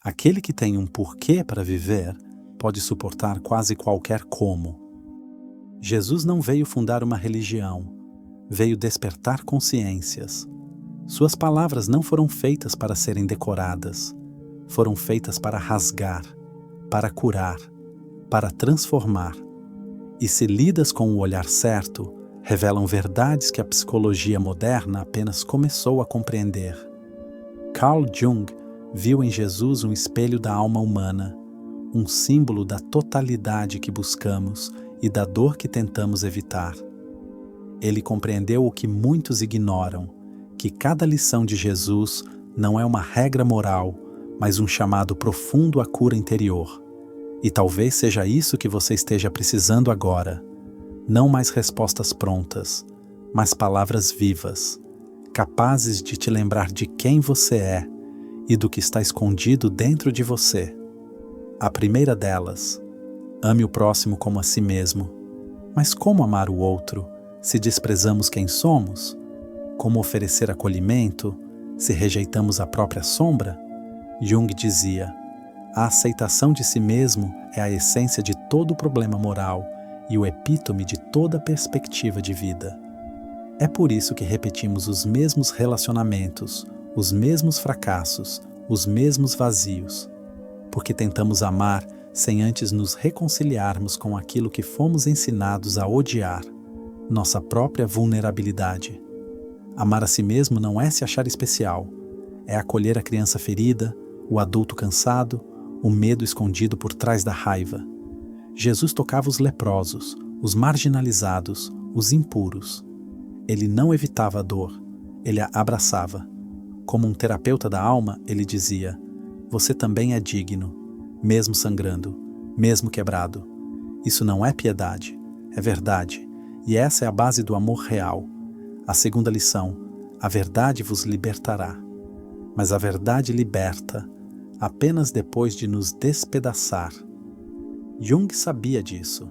Aquele que tem um porquê para viver pode suportar quase qualquer como. Jesus não veio fundar uma religião, veio despertar consciências. Suas palavras não foram feitas para serem decoradas, foram feitas para rasgar, para curar, para transformar. E se lidas com o olhar certo, revelam verdades que a psicologia moderna apenas começou a compreender. Carl Jung viu em Jesus um espelho da alma humana, um símbolo da totalidade que buscamos e da dor que tentamos evitar. Ele compreendeu o que muitos ignoram, que cada lição de Jesus não é uma regra moral, mas um chamado profundo à cura interior. E talvez seja isso que você esteja precisando agora. Não mais respostas prontas, mas palavras vivas, capazes de te lembrar de quem você é e do que está escondido dentro de você. A primeira delas, ame o próximo como a si mesmo. Mas como amar o outro se desprezamos quem somos? Como oferecer acolhimento se rejeitamos a própria sombra? Jung dizia: a aceitação de si mesmo é a essência de todo problema moral e o epítome de toda perspectiva de vida. É por isso que repetimos os mesmos relacionamentos, os mesmos fracassos, os mesmos vazios. Porque tentamos amar sem antes nos reconciliarmos com aquilo que fomos ensinados a odiar, nossa própria vulnerabilidade. Amar a si mesmo não é se achar especial, é acolher a criança ferida, o adulto cansado, o medo escondido por trás da raiva. Jesus tocava os leprosos, os marginalizados, os impuros. Ele não evitava a dor, ele a abraçava. Como um terapeuta da alma, ele dizia: você também é digno, mesmo sangrando, mesmo quebrado. Isso não é piedade, é verdade, e essa é a base do amor real. A segunda lição: a verdade vos libertará. Mas a verdade liberta apenas depois de nos despedaçar. Jung sabia disso.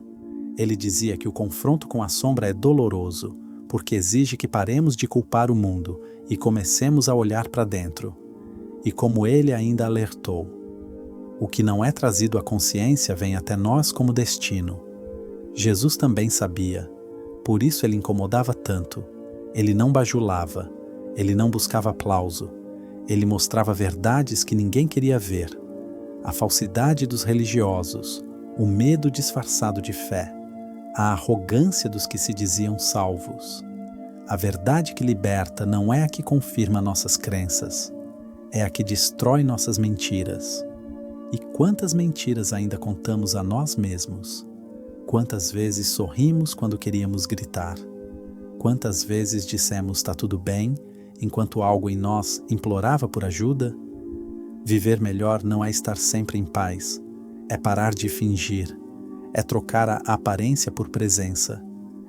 Ele dizia que o confronto com a sombra é doloroso, porque exige que paremos de culpar o mundo e comecemos a olhar para dentro. E como ele ainda alertou, o que não é trazido à consciência vem até nós como destino. Jesus também sabia, por isso ele incomodava tanto. Ele não bajulava, ele não buscava aplauso, ele mostrava verdades que ninguém queria ver. A falsidade dos religiosos, o medo disfarçado de fé, a arrogância dos que se diziam salvos. A verdade que liberta não é a que confirma nossas crenças, é a que destrói nossas mentiras. E quantas mentiras ainda contamos a nós mesmos? Quantas vezes sorrimos quando queríamos gritar? Quantas vezes dissemos "tá tudo bem", enquanto algo em nós implorava por ajuda? Viver melhor não é estar sempre em paz, é parar de fingir, é trocar a aparência por presença,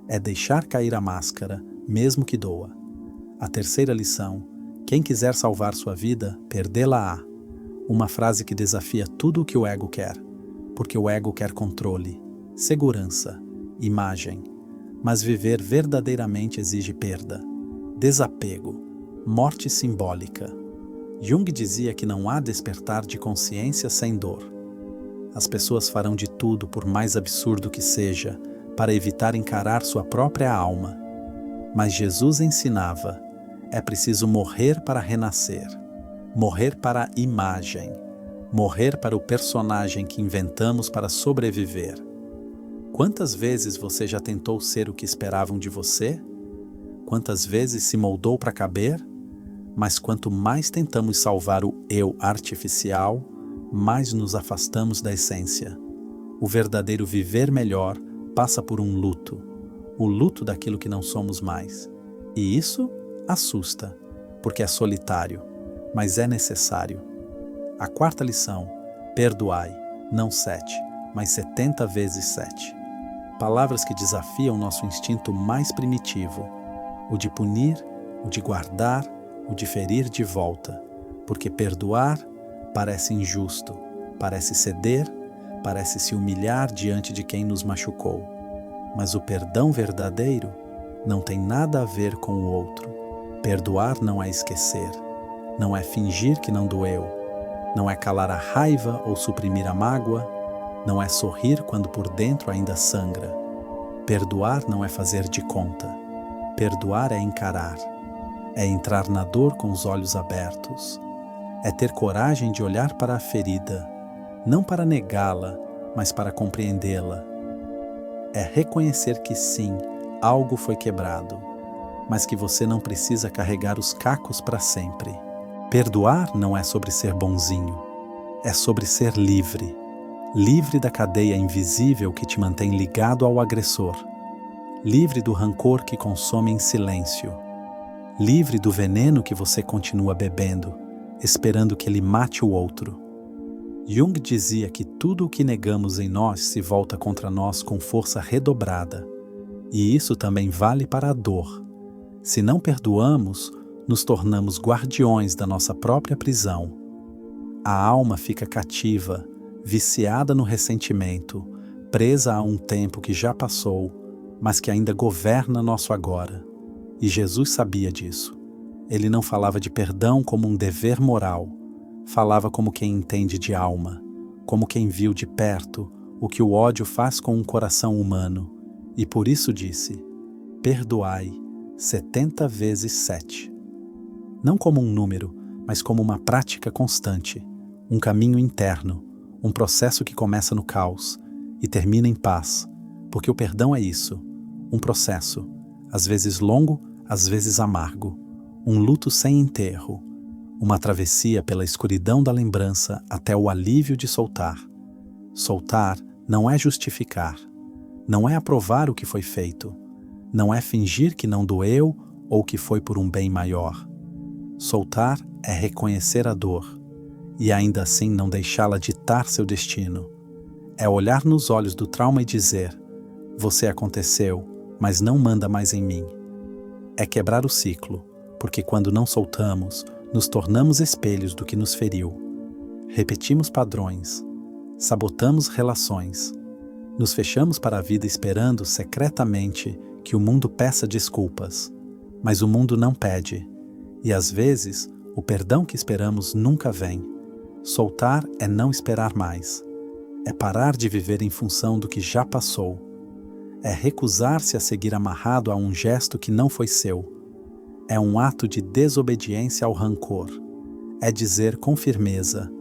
é deixar cair a máscara, mesmo que doa. A terceira lição: quem quiser salvar sua vida, perdê-la-á. Uma frase que desafia tudo o que o ego quer, porque o ego quer controle, segurança, imagem. Mas viver verdadeiramente exige perda, desapego, morte simbólica. Jung dizia que não há despertar de consciência sem dor. As pessoas farão de tudo, por mais absurdo que seja, para evitar encarar sua própria alma. Mas Jesus ensinava: é preciso morrer para renascer, morrer para a imagem, morrer para o personagem que inventamos para sobreviver. Quantas vezes você já tentou ser o que esperavam de você? Quantas vezes se moldou para caber? Mas quanto mais tentamos salvar o eu artificial, mais nos afastamos da essência. O verdadeiro viver melhor passa por um luto, o luto daquilo que não somos mais. E isso assusta, porque é solitário, mas é necessário. A quarta lição: perdoai, não 7, mas 70 vezes 7. Palavras que desafiam nosso instinto mais primitivo, o de punir, o de guardar, o de ferir de volta, porque perdoar parece injusto, parece ceder, parece se humilhar diante de quem nos machucou. Mas o perdão verdadeiro não tem nada a ver com o outro. Perdoar não é esquecer, não é fingir que não doeu. Não é calar a raiva ou suprimir a mágoa, não é sorrir quando por dentro ainda sangra. Perdoar não é fazer de conta. Perdoar é encarar. É entrar na dor com os olhos abertos. É ter coragem de olhar para a ferida, não para negá-la, mas para compreendê-la. É reconhecer que sim, algo foi quebrado, mas que você não precisa carregar os cacos para sempre. Perdoar não é sobre ser bonzinho, é sobre ser livre. Livre da cadeia invisível que te mantém ligado ao agressor. Livre do rancor que consome em silêncio. Livre do veneno que você continua bebendo, esperando que ele mate o outro. Jung dizia que tudo o que negamos em nós se volta contra nós com força redobrada. E isso também vale para a dor. Se não perdoamos, nos tornamos guardiões da nossa própria prisão. A alma fica cativa, viciada no ressentimento, presa a um tempo que já passou, mas que ainda governa nosso agora. E Jesus sabia disso. Ele não falava de perdão como um dever moral, falava como quem entende de alma, como quem viu de perto o que o ódio faz com um coração humano, e por isso disse: perdoai 70 vezes 7. Não como um número, mas como uma prática constante, um caminho interno, um processo que começa no caos e termina em paz, porque o perdão é isso, um processo, às vezes longo, às vezes amargo, um luto sem enterro, uma travessia pela escuridão da lembrança até o alívio de soltar. Soltar não é justificar, não é aprovar o que foi feito, não é fingir que não doeu ou que foi por um bem maior. Soltar é reconhecer a dor e ainda assim não deixá-la ditar seu destino. É olhar nos olhos do trauma e dizer: você aconteceu, mas não manda mais em mim. É quebrar o ciclo, porque quando não soltamos, nos tornamos espelhos do que nos feriu. Repetimos padrões, sabotamos relações, nos fechamos para a vida esperando secretamente que o mundo peça desculpas, mas o mundo não pede, e às vezes o perdão que esperamos nunca vem. Soltar é não esperar mais, é parar de viver em função do que já passou, é recusar-se a seguir amarrado a um gesto que não foi seu. É um ato de desobediência ao rancor. É dizer com firmeza: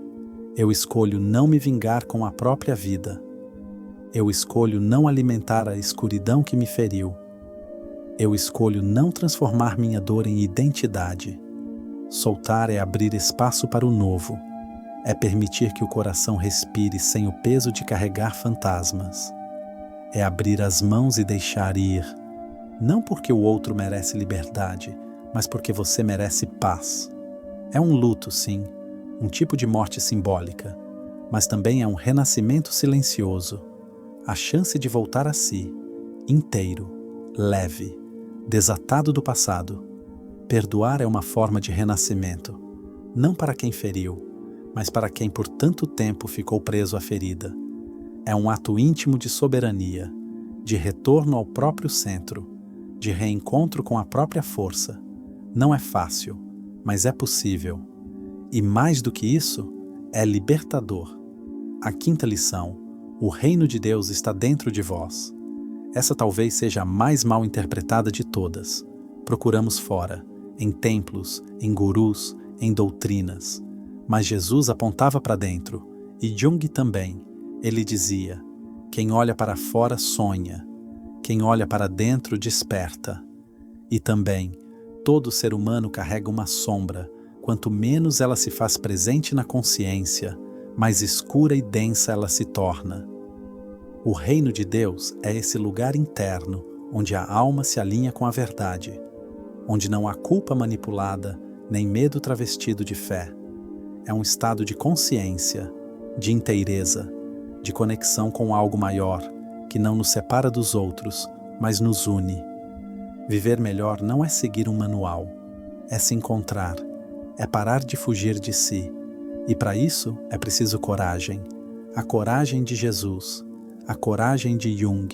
eu escolho não me vingar com a própria vida. Eu escolho não alimentar a escuridão que me feriu. Eu escolho não transformar minha dor em identidade. Soltar é abrir espaço para o novo. É permitir que o coração respire sem o peso de carregar fantasmas. É abrir as mãos e deixar ir, não porque o outro merece liberdade, mas porque você merece paz. É um luto, sim, um tipo de morte simbólica, mas também é um renascimento silencioso, a chance de voltar a si, inteiro, leve, desatado do passado. Perdoar é uma forma de renascimento, não para quem feriu, mas para quem por tanto tempo ficou preso à ferida. É um ato íntimo de soberania, de retorno ao próprio centro, de reencontro com a própria força. Não é fácil, mas é possível. E mais do que isso, é libertador. A quinta lição: o reino de Deus está dentro de vós. Essa talvez seja a mais mal interpretada de todas. Procuramos fora, em templos, em gurus, em doutrinas. Mas Jesus apontava para dentro, e Jung também. Ele dizia: quem olha para fora sonha, quem olha para dentro desperta. E também, todo ser humano carrega uma sombra. Quanto menos ela se faz presente na consciência, mais escura e densa ela se torna. O reino de Deus é esse lugar interno, onde a alma se alinha com a verdade, onde não há culpa manipulada, nem medo travestido de fé. É um estado de consciência, de inteireza, de conexão com algo maior, que não nos separa dos outros, mas nos une. Viver melhor não é seguir um manual, é se encontrar, é parar de fugir de si. E para isso é preciso coragem, a coragem de Jesus, a coragem de Jung,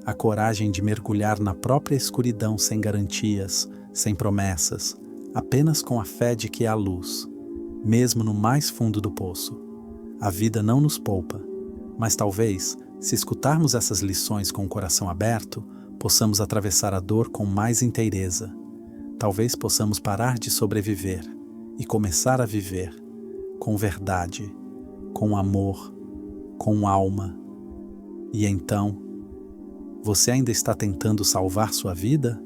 a coragem de mergulhar na própria escuridão sem garantias, sem promessas, apenas com a fé de que há luz. mesmo no mais fundo do poço. A vida não nos poupa, mas talvez, se escutarmos essas lições com o coração aberto, possamos atravessar a dor com mais inteireza. Talvez possamos parar de sobreviver e começar a viver com verdade, com amor, com alma. E então, você ainda está tentando salvar sua vida?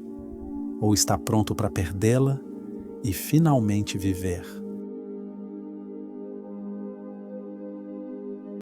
Ou está pronto para perdê-la e finalmente viver?